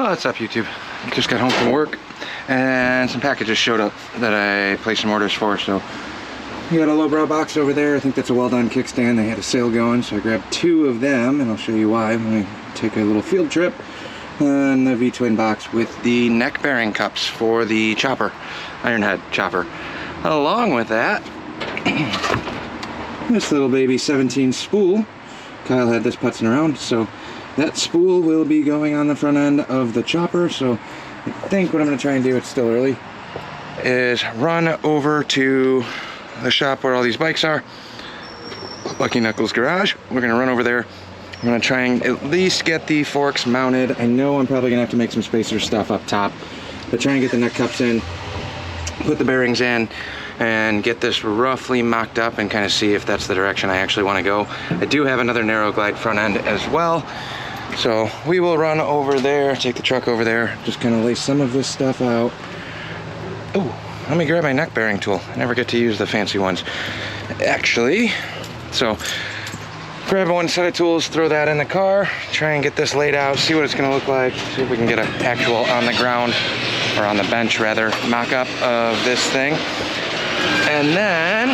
What's up, YouTube? Just got home from work and some packages showed up that I placed some orders for. So we got a lowbrow box over there. I think that's a well-done kickstand. They had a sale going, so I grabbed 2 of them, and I'll show you why when we take a little field trip. And the V-twin box with the neck bearing cups for the chopper, Ironhead chopper. Along with that, this little baby 17 spool. Kyle had this putzing around, so that spool will be going on the front end of the chopper. So I think what I'm going to try and do, it's still early, is run over to the shop where all these bikes are, Lucky Knuckles Garage. We're going to run over there. I'm going to try and at least get the forks mounted. I know I'm probably going to have to make some spacer stuff up top, but try and get the neck cups in, put the bearings in, and get this roughly mocked up and kind of see if that's the direction I actually want to go. I do have another narrow glide front end as well. So we will run over there, take the truck over there, just kind of lay some of this stuff out. Oh, let me grab my neck bearing tool. I never get to use the fancy ones, actually. So grab one set of tools, throw that in the car, try and get this laid out, see what it's gonna look like, see if we can get an actual on the ground, or on the bench rather, mock-up of this thing. And then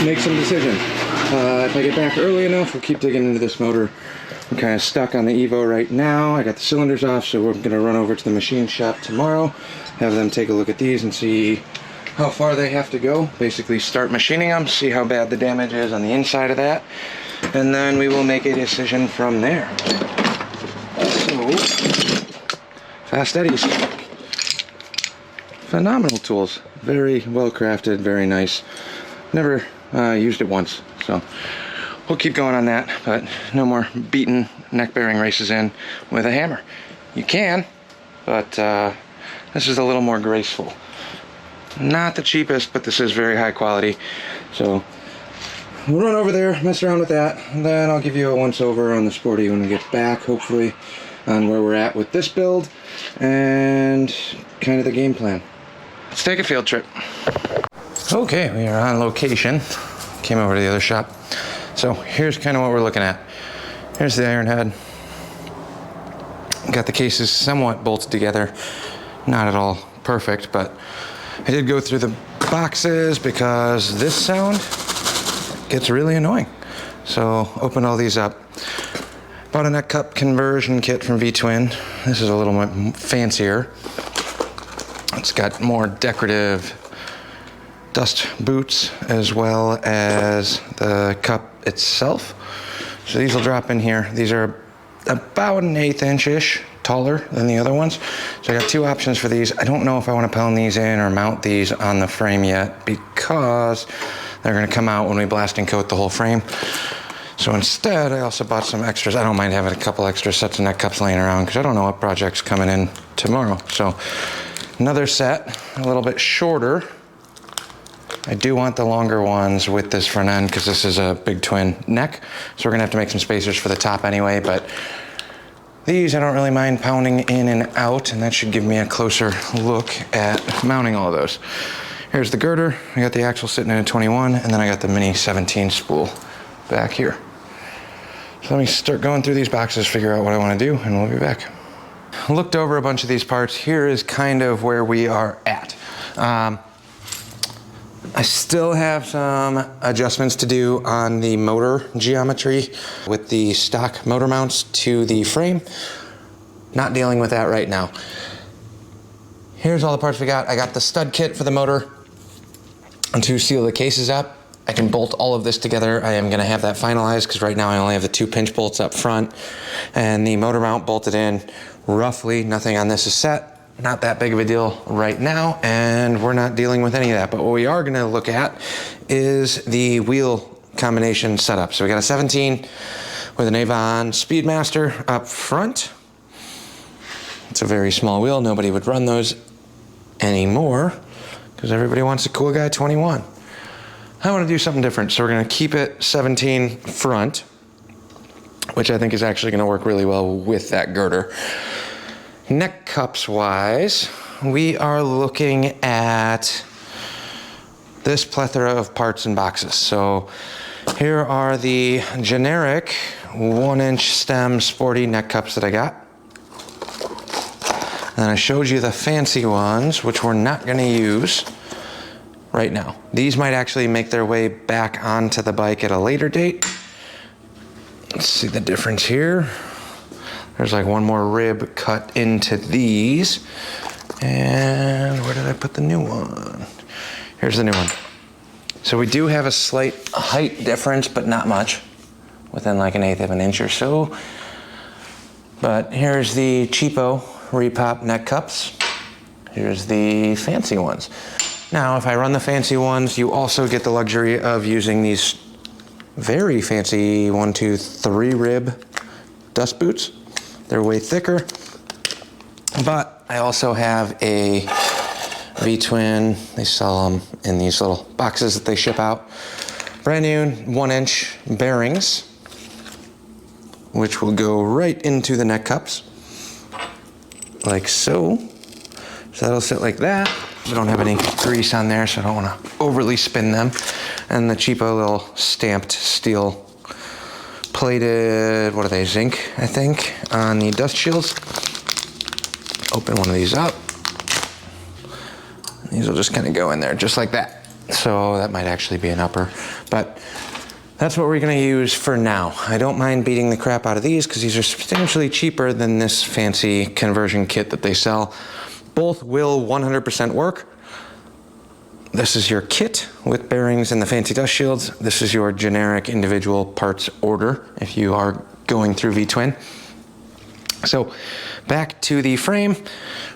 make some decisions. If I get back early enough, we'll keep digging into this motor. I'm kind of stuck on the Evo right now. I got the cylinders off, so we're gonna run over to the machine shop tomorrow, have them take a look at these and see how far they have to go. Basically start machining them, see how bad the damage is on the inside of that, and then we will make a decision from there. So, Fast Eddie's. Phenomenal tools. Very well crafted, very nice. Never used it once, so we'll keep going on that, but no more beating neck bearing races in with a hammer. You can, but this is a little more graceful. Not the cheapest, but this is very high quality. So we'll run over there, mess around with that, and then I'll give you a once over on the Sporty when we get back, hopefully, on where we're at with this build and kind of the game plan. Let's take a field trip. Okay, we are on location. Came over to the other shop. So here's kind of what we're looking at. Here's the Ironhead. Got the cases somewhat bolted together. Not at all perfect, but I did go through the boxes because this sound gets really annoying. So open all these up. Bought a neck cup conversion kit from V-twin. This is a little more fancier. It's got more decorative dust boots as well as the cup itself. So these will drop in here. These are about an 1/8 inch-ish taller than the other ones. So I got 2 options for these. I don't know if I want to pound these in or mount these on the frame yet because they're going to come out when we blast and coat the whole frame. So instead, I also bought some extras. I don't mind having a couple extra sets of neck cups laying around because I don't know what project's coming in tomorrow. So another set, a little bit shorter. I do want the longer ones with this front end because this is a big twin neck. So we're gonna have to make some spacers for the top anyway, but these I don't really mind pounding in and out, and that should give me a closer look at mounting all of those. Here's the girder. I got the axle sitting in a 21, and then I got the mini 17 spool back here. So let me start going through these boxes, figure out what I wanna do, and we'll be back. I looked over a bunch of these parts. Here is kind of where we are at. I still have some adjustments to do on the motor geometry with the stock motor mounts to the frame. Not dealing with that right now. Here's all the parts we got. I got the stud kit for the motor to seal the cases up. I can bolt all of this together. I am gonna have that finalized because right now I only have the 2 pinch bolts up front and the motor mount bolted in roughly. Nothing on this is set. Not that big of a deal right now, and we're not dealing with any of that. But what we are gonna look at is the wheel combination setup. So we got a 17 with an Avon Speedmaster up front. It's a very small wheel. Nobody would run those anymore because everybody wants a cool guy 21. I want to do something different, so we're going to keep it 17 front, which I think is actually going to work really well with that girder. Neck cups wise, we are looking at this plethora of parts and boxes. So here are the generic 1-inch stem sporty neck cups that I got. And I showed you the fancy ones, which we're not gonna use right now. These might actually make their way back onto the bike at a later date. Let's see the difference here. There's like one more rib cut into these. And where did I put the new one? Here's the new one. So we do have a slight height difference, but not much, within like 1/8 of an inch or so. But here's the cheapo repop neck cups. Here's the fancy ones. Now, if I run the fancy ones, you also get the luxury of using these very fancy 1, 2, 3 rib dust boots. They're way thicker, but I also have a V-twin. They sell them in these little boxes that they ship out. Brand new 1-inch bearings, which will go right into the neck cups, like so. So that'll sit like that. We don't have any grease on there, so I don't want to overly spin them. And the cheapo little stamped steel plated, what are they, zinc, I think, on the dust shields. Open one of these up. These will just kind of go in there just like that. So that might actually be an upper, but that's what we're gonna use for now. I don't mind beating the crap out of these because these are substantially cheaper than this fancy conversion kit that they sell. Both will 100% work. This is your kit with bearings and the fancy dust shields. This is your generic individual parts order if you are going through V-twin. So back to the frame,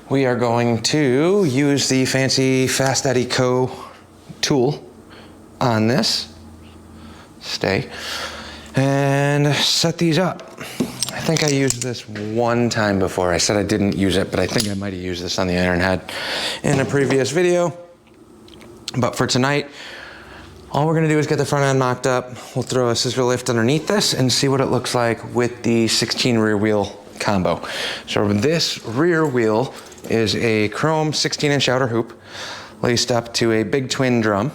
we are going to use the fancy Fast Eddie Co. tool on this, and set these up. I think I used this one time before. I said I didn't use it, but I think I might have used this on the Ironhead in a previous video. But for tonight, all we're gonna do is get the front end mocked up. We'll throw a scissor lift underneath this and see what it looks like with the 16 rear wheel combo. So this rear wheel is a chrome 16-inch outer hoop laced up to a big twin drum,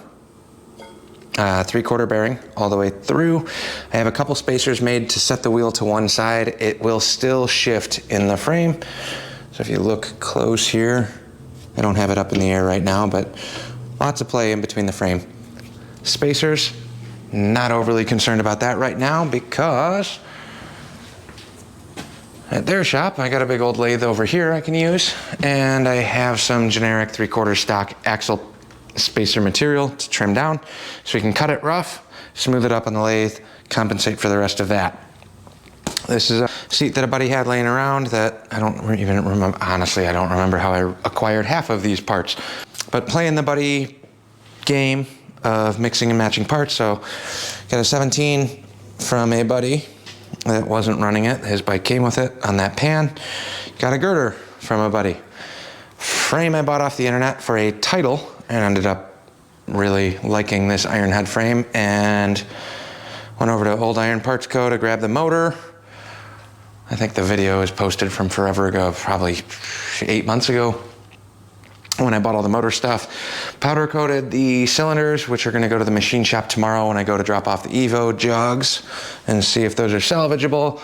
3/4 bearing all the way through. I have a couple spacers made to set the wheel to one side. It will still shift in the frame. So if you look close here, I don't have it up in the air right now, but lots of play in between the frame. Spacers, not overly concerned about that right now because at their shop, I got a big old lathe over here I can use, and I have some generic 3/4 stock axle spacer material to trim down, so we can cut it rough, smooth it up on the lathe, compensate for the rest of that. This is a seat that a buddy had laying around that I don't even remember, honestly, I don't remember how I acquired half of these parts. But playing the buddy game of mixing and matching parts, so got a 17 from a buddy that wasn't running it. His bike came with it on that pan. Got a girder from a buddy. Frame I bought off the internet for a Title and ended up really liking this Ironhead frame and went over to Old Iron Parts Co. to grab the motor. I think the video is posted from forever ago, probably 8 months ago, when I bought all the motor stuff. Powder coated the cylinders, which are gonna go to the machine shop tomorrow when I go to drop off the Evo jugs and see if those are salvageable.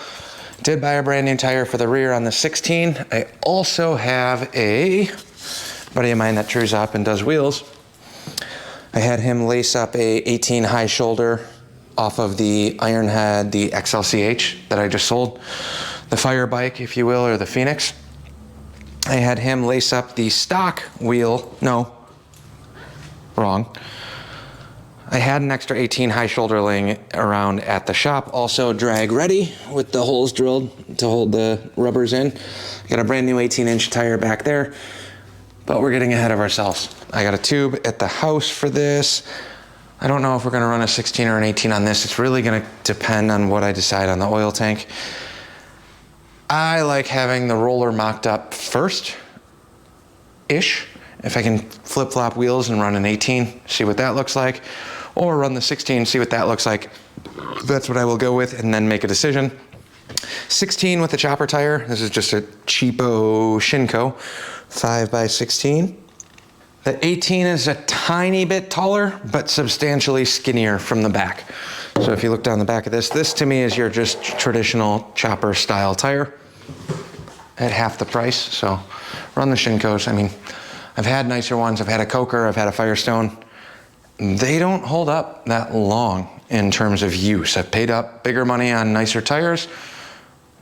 Did buy a brand new tire for the rear on the 16. I also have a buddy of mine that trues up and does wheels. I had him lace up a 18 high shoulder off of the Ironhead, the xlch that I just sold. The fire bike, if you will, or the Phoenix. I had him lace up the stock wheel, no, wrong. I had an extra 18 high shoulder laying around at the shop, also drag ready with the holes drilled to hold the rubbers in. Got a brand new 18-inch tire back there, but we're getting ahead of ourselves. I got a tube at the house for this. I don't know if we're gonna run a 16 or an 18 on this. It's really gonna depend on what I decide on the oil tank. I like having the roller mocked up first-ish. If I can flip-flop wheels and run an 18, see what that looks like, or run the 16, see what that looks like. That's what I will go with and then make a decision. 16 with the chopper tire. This is just a cheapo Shinko 5x16. The 18 is a tiny bit taller, but substantially skinnier from the back. So if you look down the back of this, this to me is your just traditional chopper style tire. at half the price. So run the Shinkos. I mean, I've had nicer ones. I've had a Coker, I've had a Firestone. They don't hold up that long in terms of use. I've paid up bigger money on nicer tires.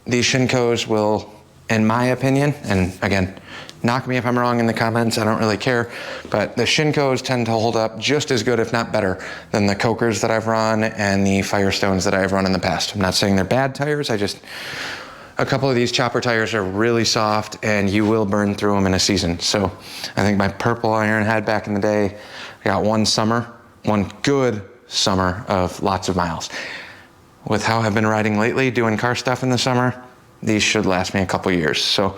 These Shinkos will, in my opinion, and again, knock me if I'm wrong in the comments, I don't really care, but the Shinkos tend to hold up just as good, if not better, than the Cokers that I've run and the Firestones that I've run in the past. I'm not saying they're bad tires, a couple of these chopper tires are really soft and you will burn through them in a season. So I think my purple Ironhead back in the day, I got one good summer of lots of miles. With how I've been riding lately, doing car stuff in the summer, these should last me a couple years. So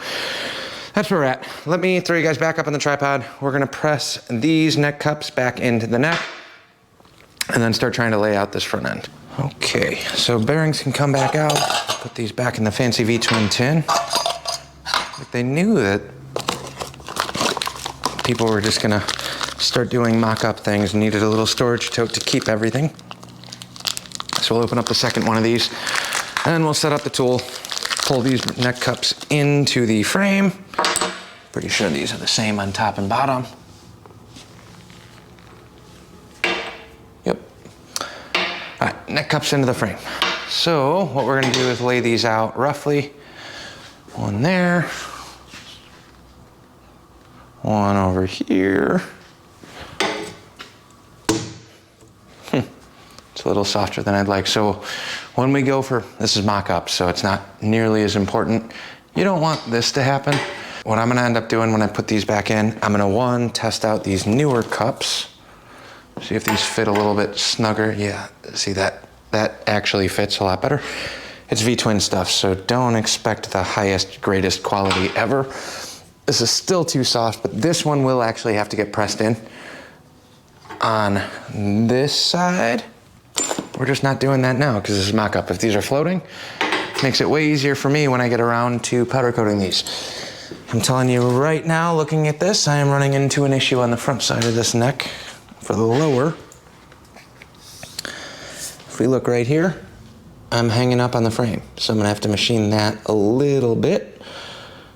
that's where we're at. Let me throw you guys back up on the tripod. We're gonna press these neck cups back into the neck and then start trying to lay out this front end. Okay, so bearings can come back out. Put these back in the fancy V-twin tin. Like they knew that people were just gonna start doing mock-up things and needed a little storage tote to keep everything. So we'll open up the second one of these and we'll set up the tool, pull these neck cups into the frame. Pretty sure these are the same on top and bottom. Yep. All right, neck cups into the frame. So what we're gonna do is lay these out roughly. One there, one over here. It's a little softer than I'd like. So when we go for, this is mock-up, so it's not nearly as important. You don't want this to happen. What I'm gonna end up doing when I put these back in, I'm gonna test out these newer cups. See if these fit a little bit snugger. Yeah, see that actually fits a lot better. It's V-twin stuff, so don't expect the highest, greatest quality ever. This is still too soft, but this one will actually have to get pressed in. On this side, we're just not doing that now because this is mock-up. If these are floating, it makes it way easier for me when I get around to powder coating these. I'm telling you right now, looking at this, I am running into an issue on the front side of this neck for the lower. If we look right here, I'm hanging up on the frame. So I'm gonna have to machine that a little bit.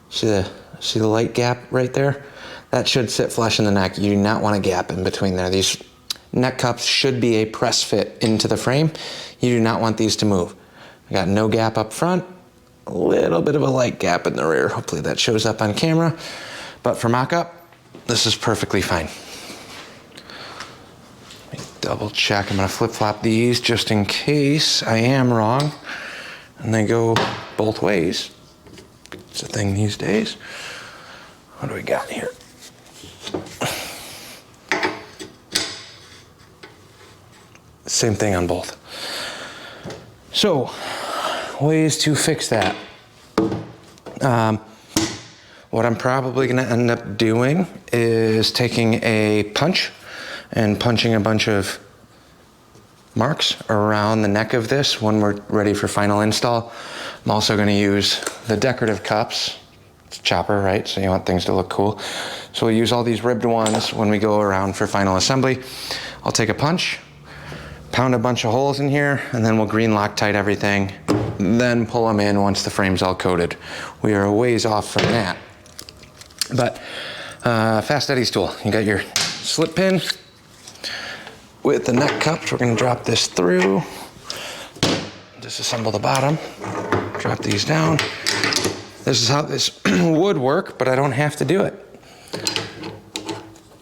See the light gap right there? That should sit flush in the neck. You do not want a gap in between there. These neck cups should be a press fit into the frame. You do not want these to move. I got no gap up front, a little bit of a light gap in the rear. Hopefully that shows up on camera. But for mock-up, this is perfectly fine. Let me double check. I'm gonna flip-flop these just in case I am wrong and they go both ways. It's a thing these days. What do we got here? Same thing on both. So, ways to fix that. What I'm probably gonna end up doing is taking a punch and punching a bunch of marks around the neck of this when we're ready for final install. I'm also gonna use the decorative cups. It's chopper, right? So you want things to look cool. So we'll use all these ribbed ones when we go around for final assembly. I'll take a punch, pound a bunch of holes in here, and then we'll green Loctite everything, then pull them in once the frame's all coated. We are a ways off from that. But Fast Eddie's tool. You got your slip pin with the neck cups. We're gonna drop this through, disassemble the bottom, drop these down. This is how this would work, but I don't have to do it.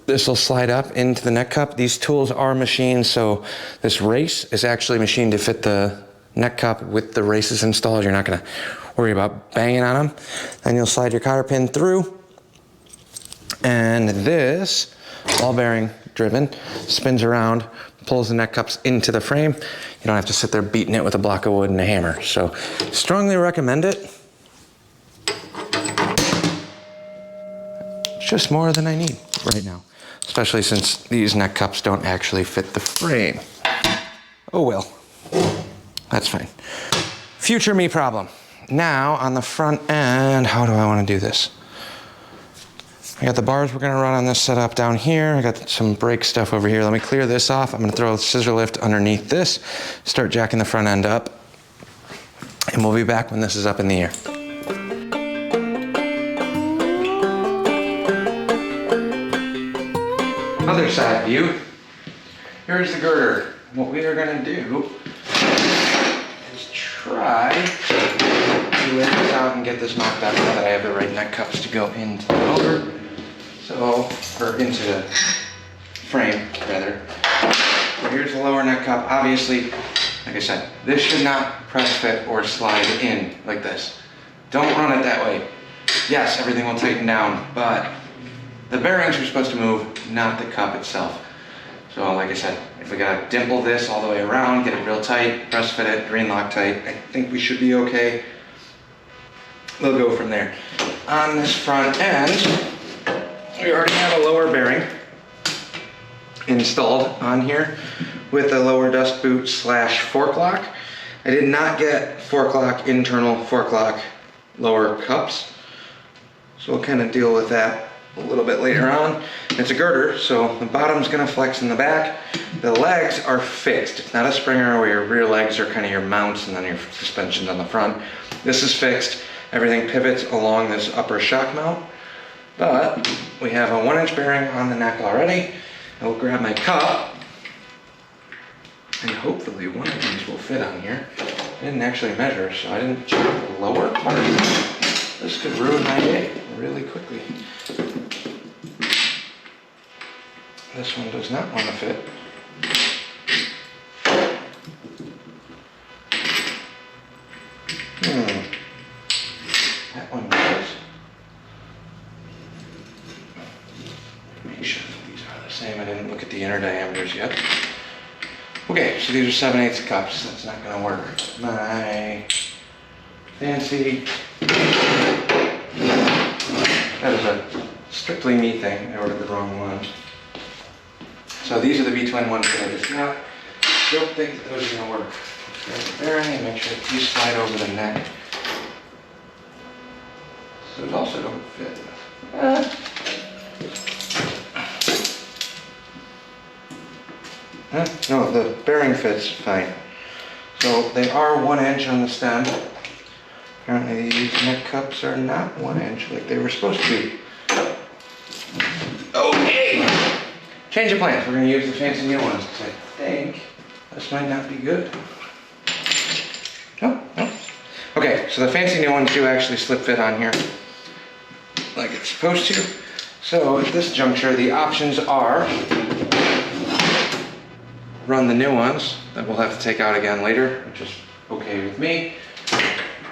This will slide up into the neck cup. These tools are machined, so this race is actually machined to fit the neck cup with the races installed. You're not gonna worry about banging on them. Then you'll slide your cotter pin through, and this, ball bearing driven, spins around, pulls the neck cups into the frame. You don't have to sit there beating it with a block of wood and a hammer. So strongly recommend it. It's just more than I need right now, especially since these neck cups don't actually fit the frame. Oh well, that's fine. Future me problem. Now on the front end, how do I want to do this? I got the bars we're gonna run on this setup down here. I got some brake stuff over here. Let me clear this off. I'm gonna throw a scissor lift underneath this, start jacking the front end up, and we'll be back when this is up in the air. other side view. Here's the girder. What we are gonna do is try to lay this out and get this knocked out now that I have the right neck cups to go into the motor. So, or into the frame, rather. So here's the lower neck cup. Obviously, like I said, this should not press fit or slide in like this. Don't run it that way. Yes, everything will tighten down, but the bearings are supposed to move, not the cup itself. So like I said, if we gotta dimple this all the way around, get it real tight, press fit it, green Loctite, I think we should be okay. We'll go from there. On this front end, we already have a lower bearing installed on here with a lower dust boot slash fork lock. I did not get fork lock, internal fork lock, lower cups. So we'll kind of deal with that a little bit later on. It's a girder, so the bottom's gonna flex in the back. The legs are fixed. It's not a springer where your rear legs are kind of your mounts and then your suspension's on the front. This is fixed. Everything pivots along this upper shock mount. But we have a 1-inch bearing on the neck already. I will grab my cup, and hopefully one of these will fit on here. I didn't actually measure, so I didn't check the lower part. This could ruin my day really quickly. This one does not want to fit. That one does. Make sure that these are the same. I didn't look at the inner diameters yet. Okay, so these are 7/8 cups. That's not going to work. My fancy. That is a strictly me thing. I ordered the wrong ones. So these are the V-twin ones that I just got. Don't think that those are going to work. Grab the bearing and make sure that these slide over the neck. So those also don't fit. No, the bearing fits fine. So they are 1-inch on the stem. Apparently these neck cups are not 1-inch like they were supposed to be. Okay! Change of plans. We're going to use the fancy new ones because I think this might not be good. No. Okay, so the fancy new ones do actually slip fit on here like it's supposed to. So at this juncture, the options are run the new ones that we'll have to take out again later, which is okay with me.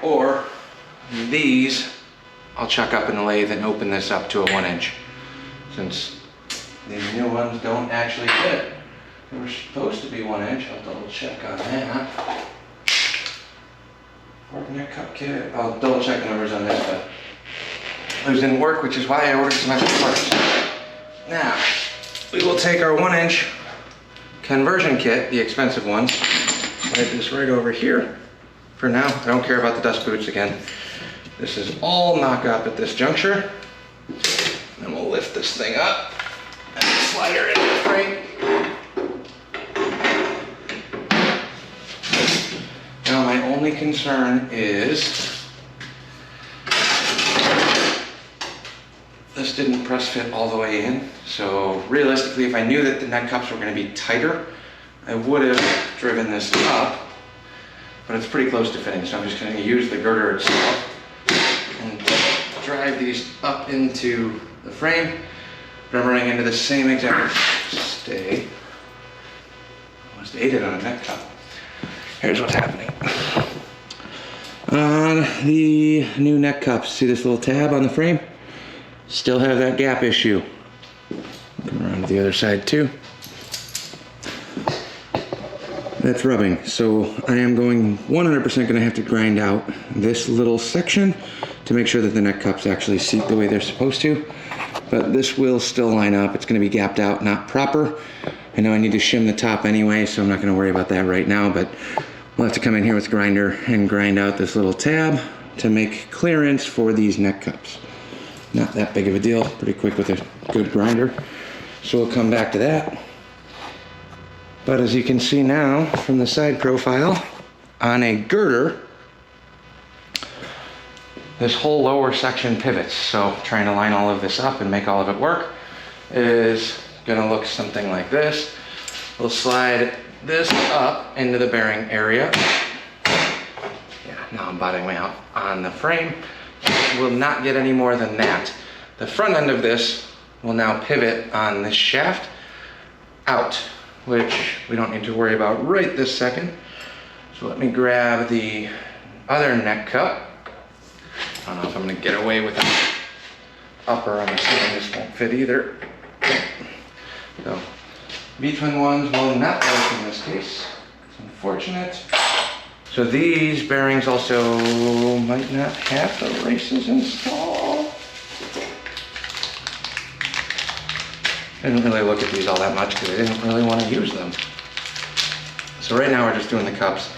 Or these, I'll chuck up in the lathe and open this up to a 1-inch. Since these new ones don't actually fit. They were supposed to be 1-inch, I'll double check on that. Fork neck cup kit, I'll double check the numbers on this, but those didn't work, which is why I ordered some extra parts. Now, we will take our 1-inch conversion kit, the expensive ones, slide this right over here. For now, I don't care about the dust boots again. This is all knock-up at this juncture. Then we'll lift this thing up and slide her into the frame. Now my only concern is this didn't press fit all the way in. So realistically, if I knew that the neck cups were going to be tighter, I would have driven this up. But it's pretty close to fitting, so I'm just going to use the girder itself and drive these up into the frame. But I'm running into the same exact stay. Almost ate it on a neck cup. Here's what's happening. On the new neck cups, see this little tab on the frame? Still have that gap issue. Come around to the other side too. That's rubbing, so I am 100% going to have to grind out this little section to make sure that the neck cups actually seat the way they're supposed to. But this will still line up. It's going to be gapped out, not proper. I know I need to shim the top anyway, so I'm not going to worry about that right now, but we'll have to come in here with the grinder and grind out this little tab to make clearance for these neck cups. Not that big of a deal, pretty quick with a good grinder. So we'll come back to that. But as you can see now from the side profile, on a girder, this whole lower section pivots. So trying to line all of this up and make all of it work is gonna look something like this. We'll slide this up into the bearing area. Yeah, now I'm bottoming out on the frame. We'll not get any more than that. The front end of this will now pivot on this shaft out, which we don't need to worry about right this second. So let me grab the other neck cup. I don't know if I'm gonna get away with an upper. I'm assuming this won't fit either. So V-twin ones will not work in this case. It's unfortunate. So these bearings also might not have the races installed. I didn't really look at these all that much because I didn't really want to use them. So right now we're just doing the cups.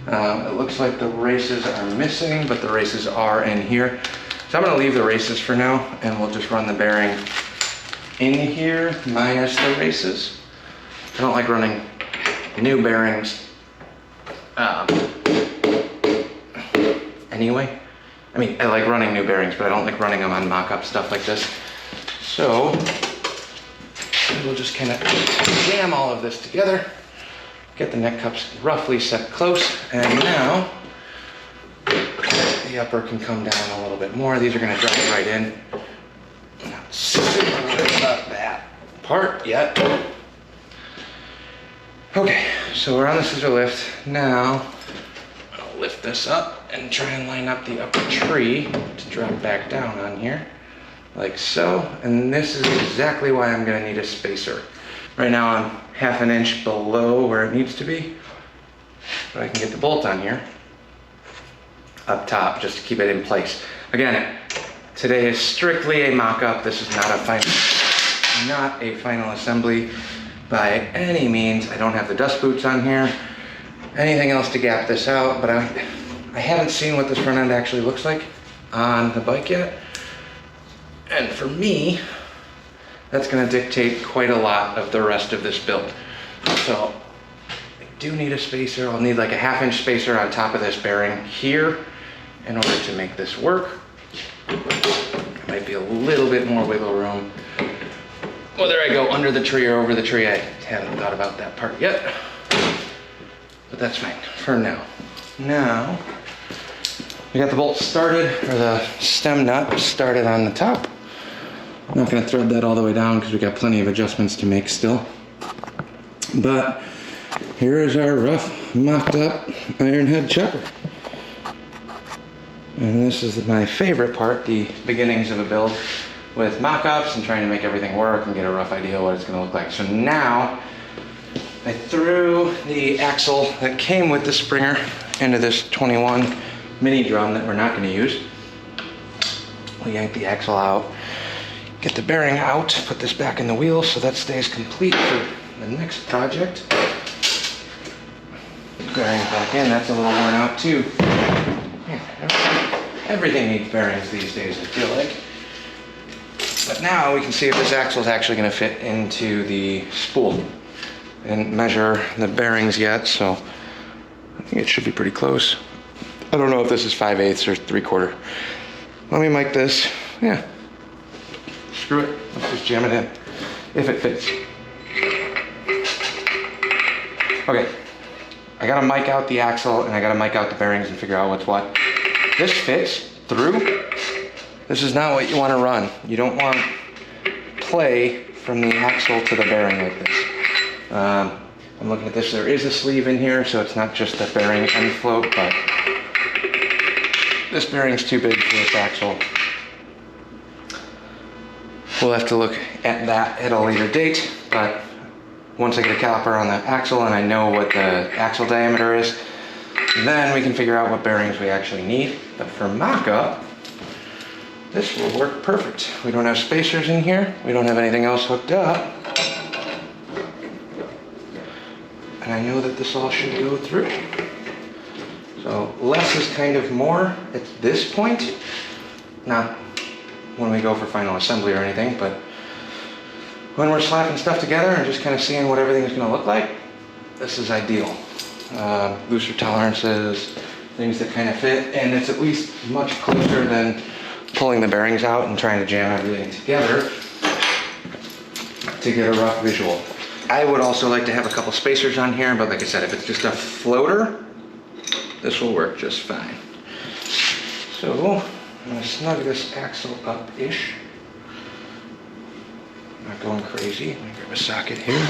It looks like the races are missing, but the races are in here. So I'm going to leave the races for now, and we'll just run the bearing in here minus the races. I don't like running new bearings anyway. I mean, I like running new bearings, but I don't like running them on mock-up stuff like this. So we'll just kind of jam all of this together, get the neck cups roughly set close, and now the upper can come down a little bit more. These are going to drop right in. Not super worried about that part yet. Okay, so we're on the scissor lift. Now I'll lift this up and try and line up the upper tree to drop back down on here, like so. And this is exactly why I'm going to need a spacer. Right now I'm half an inch below where it needs to be, but I can get the bolt on here up top just to keep it in place. Again, today is strictly a mock-up. This is not a final assembly by any means. I don't have the dust boots on here, anything else to gap this out, but I haven't seen what this front end actually looks like on the bike yet. And for me, that's going to dictate quite a lot of the rest of this build. So I do need a spacer. I'll need like a 1/2 inch spacer on top of this bearing here in order to make this work. There might be a little bit more wiggle room. Whether I go under the tree or over the tree, I haven't thought about that part yet. But that's fine for now. Now, we got the bolt started, or the stem nut started on the top. I'm not going to thread that all the way down because we got plenty of adjustments to make still. But here is our rough, mocked up Ironhead chopper. And this is my favorite part, the beginnings of a build with mock-ups and trying to make everything work and get a rough idea of what it's going to look like. So now I threw the axle that came with the Springer into this 21 mini drum that we're not going to use. We yanked the axle out, get the bearing out, put this back in the wheel so that stays complete for the next project. Bearing back in, that's a little worn out too. Everything needs bearings these days, I feel like. But now we can see if this axle is actually going to fit into the spool. I didn't measure the bearings yet, so I think it should be pretty close. I don't know if this is 5/8 or 3/4. Let me mic this. Yeah. Screw it. Let's just jam it in. If it fits. Okay. I gotta mic out the axle and I gotta mic out the bearings and figure out what's what. This fits through. This is not what you want to run. You don't want play from the axle to the bearing like this. I'm looking at this. There is a sleeve in here, so it's not just the bearing end float, but this bearing's too big for this axle. We'll have to look at that at a later date, but once I get a caliper on the axle and I know what the axle diameter is, then we can figure out what bearings we actually need. But for mock-up, this will work perfect. We don't have spacers in here. We don't have anything else hooked up. And I know that this all should go through. So less is kind of more at this point. Not when we go for final assembly or anything, but when we're slapping stuff together and just kind of seeing what everything's going to look like, this is ideal. Looser tolerances, things that kind of fit, and it's at least much closer than pulling the bearings out and trying to jam everything together. to get a rough visual. I would also like to have a couple spacers on here, but like I said, if it's just a floater, this will work just fine. So I'm gonna snug this axle up-ish. Not going crazy. Let me grab a socket here.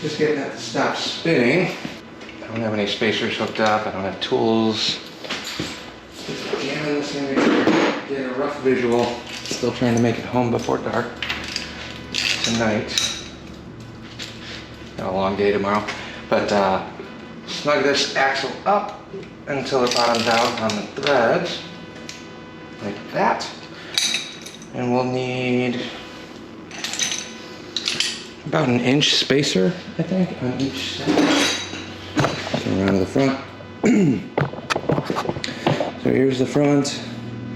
Just getting that to stop spinning. I don't have any spacers hooked up. I don't have tools. Just jamming this in here, get a rough visual. Still trying to make it home before dark tonight. Got a long day tomorrow. But snug this axle up until it bottoms out on the threads. Like that. And we'll need about an inch spacer, I think, on each side. So around to the front. So here's the front,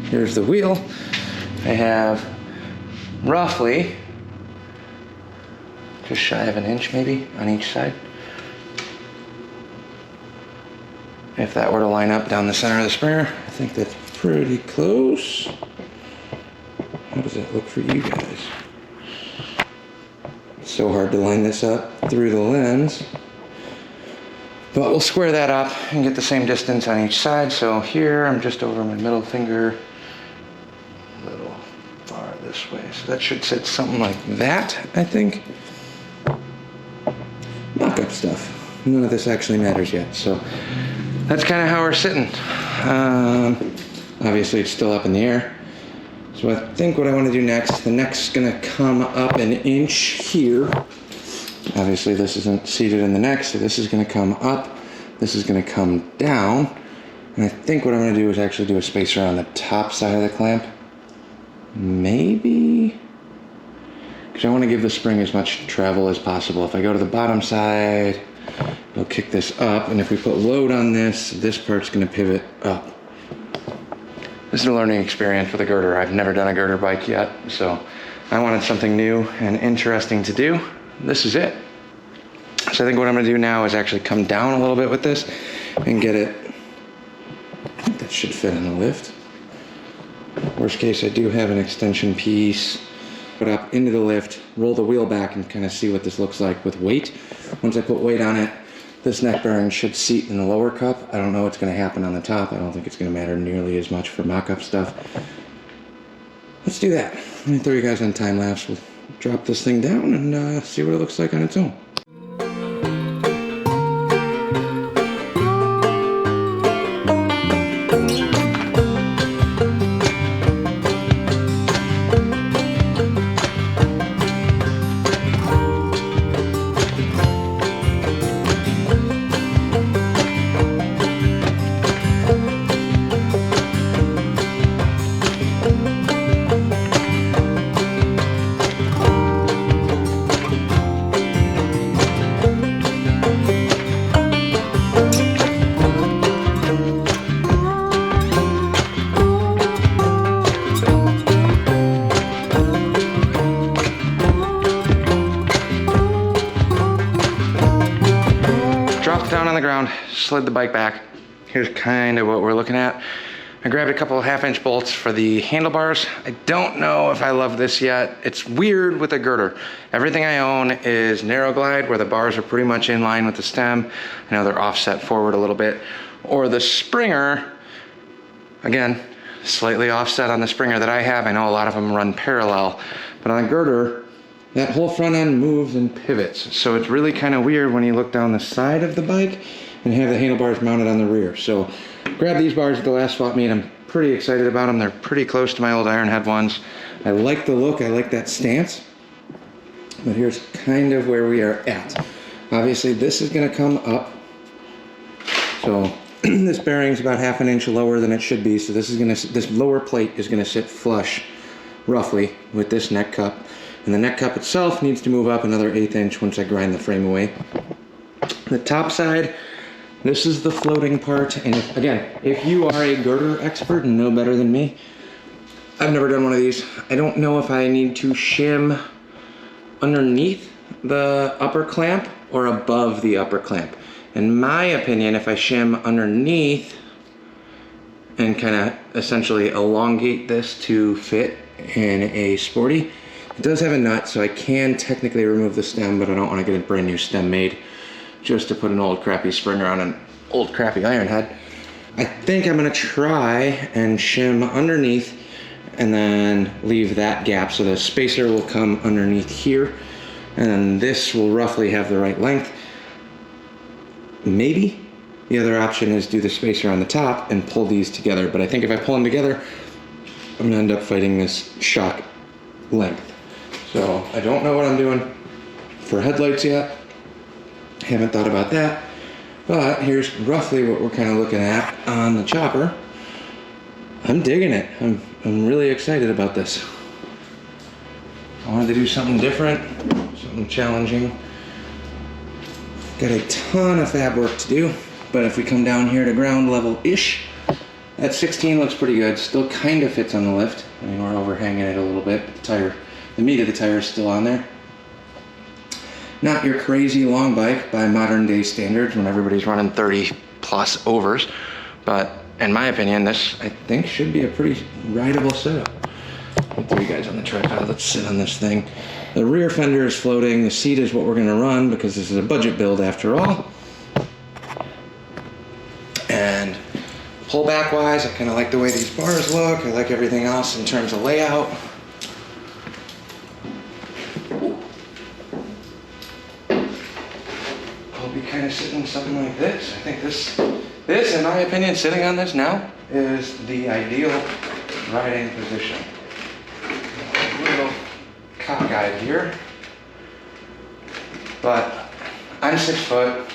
here's the wheel. I have roughly just shy of an inch maybe on each side. If that were to line up down the center of the springer, I think that's pretty close. How does that look for you guys? It's so hard to line this up through the lens. But we'll square that up and get the same distance on each side. So here, I'm just over my middle finger, a little far this way. So that should sit something like that, I think. Mock-up stuff. None of this actually matters yet. So that's kind of how we're sitting. Obviously, it's still up in the air. So I think what I want to do next, the neck's going to come up an inch here. Obviously this isn't seated in the neck, so this is going to come up, this is going to come down, and I think what I'm going to do is actually do a spacer on the top side of the clamp. Maybe? Because I want to give the spring as much travel as possible. If I go to the bottom side, it'll kick this up, and if we put load on this, this part's going to pivot up. This is a learning experience with a girder. I've never done a girder bike yet, so I wanted something new and interesting to do. This is it. So I think what I'm gonna do now is actually come down a little bit with this and get it, I think that should fit on the lift. Worst case, I do have an extension piece. Put up into the lift, roll the wheel back and kind of see what this looks like with weight. Once I put weight on it, this neck bearing should seat in the lower cup. I don't know what's gonna happen on the top. I don't think it's gonna matter nearly as much for mock-up stuff. Let's do that. Let me throw you guys on time lapse. We'll drop this thing down and see what it looks like on its own. Down on the ground, slid the bike back. Here's kind of what we're looking at. I grabbed a couple of 1/2-inch bolts for the handlebars. I don't know if I love this yet. It's weird with a girder. Everything I own is narrow glide, where the bars are pretty much in line with the stem. I know they're offset forward a little bit. Or the springer, again, slightly offset on the springer that I have. I know a lot of them run parallel, but on a girder, that whole front end moves and pivots. So it's really kind of weird when you look down the side of the bike and have the handlebars mounted on the rear. So grab these bars at the last swap meet. I'm pretty excited about them. They're pretty close to my old Ironhead ones. I like the look, I like that stance. But here's kind of where we are at. Obviously this is gonna come up. So this bearing's about 1/2 inch lower than it should be. So this lower plate is gonna sit flush, roughly, with this neck cup. And the neck cup itself needs to move up another 1/8 inch once I grind the frame away. The top side, this is the floating part. And if you are a girder expert and know better than me, I've never done one of these. I don't know if I need to shim underneath the upper clamp or above the upper clamp. In my opinion, if I shim underneath and kind of essentially elongate this to fit in a sporty, It does have a nut, so I can technically remove the stem, but I don't want to get a brand new stem made just to put an old crappy spring on an old crappy Ironhead. I think I'm gonna try and shim underneath and then leave that gap so the spacer will come underneath here, and then this will roughly have the right length. Maybe the other option is do the spacer on the top and pull these together, but I think if I pull them together, I'm gonna end up fighting this shock length. So I don't know what I'm doing for headlights yet. Haven't thought about that, but here's roughly what we're kind of looking at on the chopper. I'm digging it. I'm really excited about this. I wanted to do something different, something challenging. Got a ton of fab work to do, but if we come down here to ground level-ish, that 16 looks pretty good. Still kind of fits on the lift. I mean, we're overhanging it a little bit, but the meat of the tire is still on there. Not your crazy long bike by modern day standards when everybody's running 30 plus overs, but in my opinion, this I think should be a pretty rideable setup. I'll put you guys on the tripod, let's sit on this thing. The rear fender is floating, the seat is what we're gonna run because this is a budget build after all. And pullback wise, I kinda like the way these bars look, I like everything else in terms of layout. I'll be kinda sitting something like this. I think this, in my opinion, sitting on this now is the ideal riding position. A little cockeyed here, but I'm 6 foot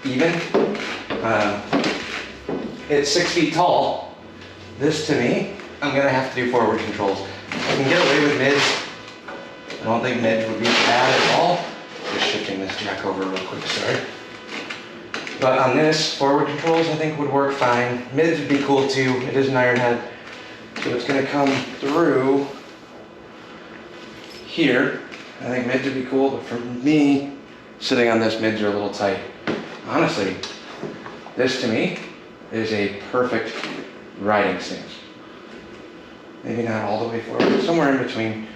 even. It's 6 feet tall. This to me, I'm gonna have to do forward controls. I can get away with mids. I don't think mids would be bad at all. Just shifting this jack over real quick, sorry. But on this, forward controls I think would work fine. Mids would be cool too. It is an Ironhead, so it's gonna come through here. I think mids would be cool, but for me, sitting on this, mids are a little tight. Honestly, this to me is a perfect riding stance. Maybe not all the way forward, somewhere in between.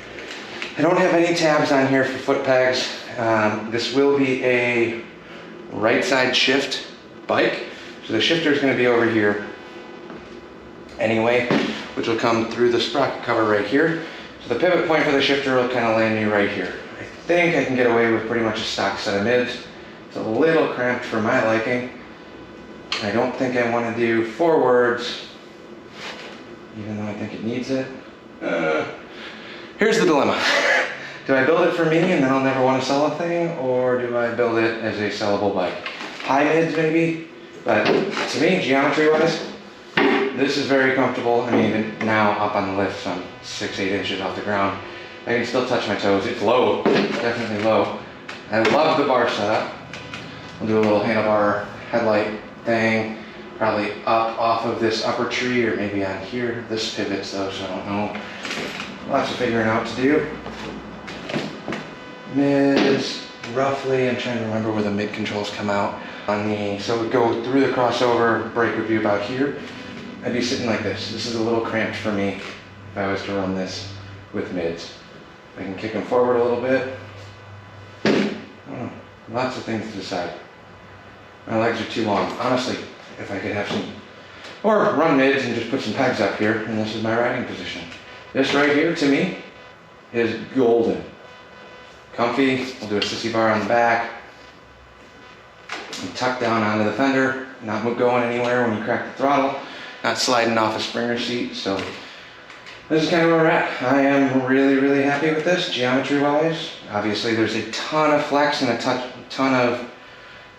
I don't have any tabs on here for foot pegs. This will be a right side shift bike, so the shifter is going to be over here anyway, which will come through the sprocket cover right here. So the pivot point for the shifter will kind of land me right here. I think I can get away with pretty much a stock set of mids. It's a little cramped for my liking. I don't think I want to do forwards, even though I think it needs it. Here's the dilemma. Do I build it for me and then I'll never want to sell a thing, or do I build it as a sellable bike? High mids maybe, but to me, geometry-wise, this is very comfortable. I mean, even now up on the lift, so I'm 6-8 inches off the ground. I can still touch my toes. It's low, definitely low. I love the bar setup. I'll do a little handlebar headlight thing, probably up off of this upper tree or maybe on here. This pivots though, so I don't know. Lots of figuring out to do. Mids, roughly, I'm trying to remember where the mid controls come out on the, so we go through the crossover, brake would be about here. I'd be sitting like this. This is a little cramped for me if I was to run this with mids. I can kick them forward a little bit. I don't know, lots of things to decide. My legs are too long. Honestly, if I could have some, or run mids and just put some pegs up here, and this is my riding position. This right here, to me, is golden. Comfy, we'll do a sissy bar on the back. And tuck down onto the fender, not going anywhere when you crack the throttle, not sliding off a Springer seat, so this is kind of where we're at. I am really, really happy with this, geometry-wise. Obviously, there's a ton of flex and a ton of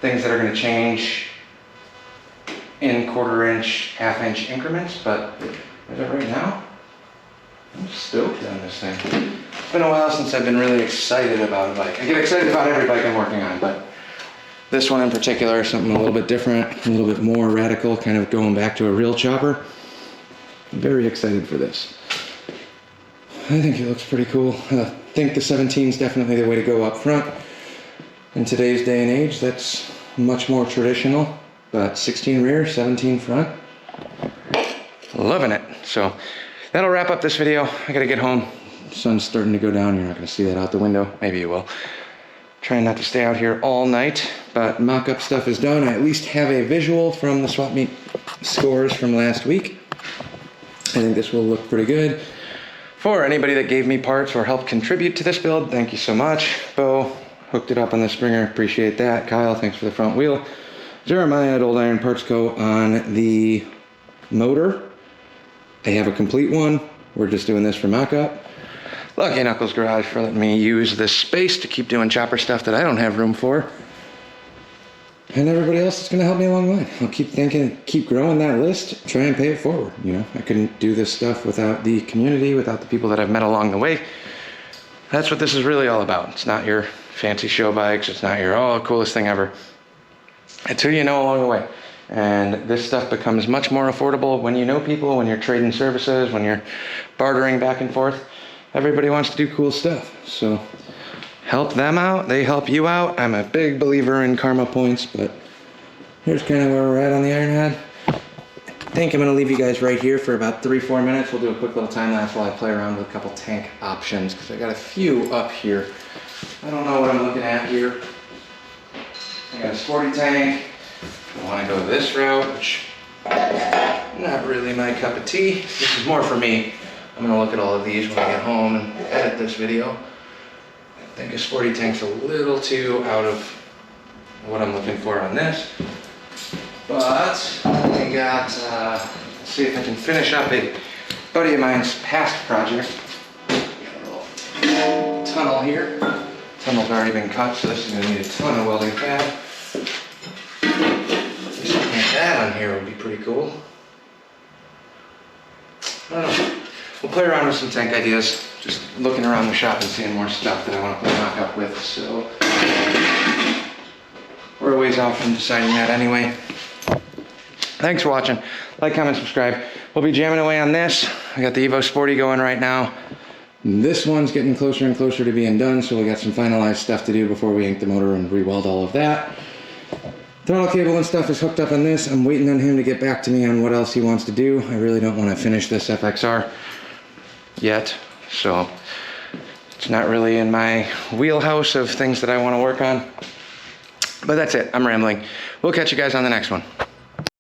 things that are going to change in 1/4 inch, 1/2 inch increments, but as of right now, I'm stoked on this thing. It's been a while since I've been really excited about a bike. I get excited about every bike I'm working on, but this one in particular, something a little bit different, a little bit more radical, kind of going back to a real chopper. I'm very excited for this. I think it looks pretty cool. I think the 17 is definitely the way to go up front. In today's day and age, that's much more traditional, but 16 rear, 17 front. Loving it. So that'll wrap up this video. I gotta get home, Sun's starting to go down. You're not going to see that out the window. Maybe you will. Trying not to stay out here all night, but mock-up stuff is done. I at least have a visual from the swap meet scores from last week. I think this will look pretty good. For anybody that gave me parts or helped contribute to this build, thank you so much. Bo hooked it up on the Springer, appreciate that. Kyle, thanks for the front wheel. Jeremiah at Old Iron Parts Co. on the motor. I have a complete one. We're just doing this for mock-up. Lucky Knuckles Garage for letting me use this space to keep doing chopper stuff that I don't have room for. And everybody else is going to help me along the way. I'll keep thinking, keep growing that list, try and pay it forward. You know, I couldn't do this stuff without the community, without the people that I've met along the way. That's what this is really all about. It's not your fancy show bikes. It's not your, oh, coolest thing ever. It's who you know along the way. And this stuff becomes much more affordable when you know people, when you're trading services, when you're bartering back and forth. Everybody wants to do cool stuff. So help them out, they help you out. I'm a big believer in karma points, but here's kind of where we're at on the Ironhead. I think I'm gonna leave you guys right here for about 3-4 minutes. We'll do a quick little time lapse while I play around with a couple tank options, because I got a few up here. I don't know what I'm looking at here. I got a sporty tank. I wanna go this route, which not really my cup of tea. This is more for me. I'm gonna look at all of these when I get home and edit this video. I think a sporty tank's a little too out of what I'm looking for on this. But I got, let's see if I can finish up a buddy of mine's past project. Got a little tunnel here. Tunnel's already been cut, so this is gonna need a ton of welding fab. Something like that on here would be pretty cool. I don't know. We'll play around with some tank ideas, just looking around the shop and seeing more stuff that I want to play mock-up with, so we're a ways out from deciding that anyway. Thanks for watching. Like, comment, subscribe. We'll be jamming away on this. I got the Evo Sporty going right now. This one's getting closer and closer to being done, so we got some finalized stuff to do before we ink the motor and re-weld all of that. Throttle cable and stuff is hooked up on this. I'm waiting on him to get back to me on what else he wants to do. I really don't want to finish this FXR yet, so it's not really in my wheelhouse of things that I want to work on. But that's it. I'm rambling. We'll catch you guys on the next one.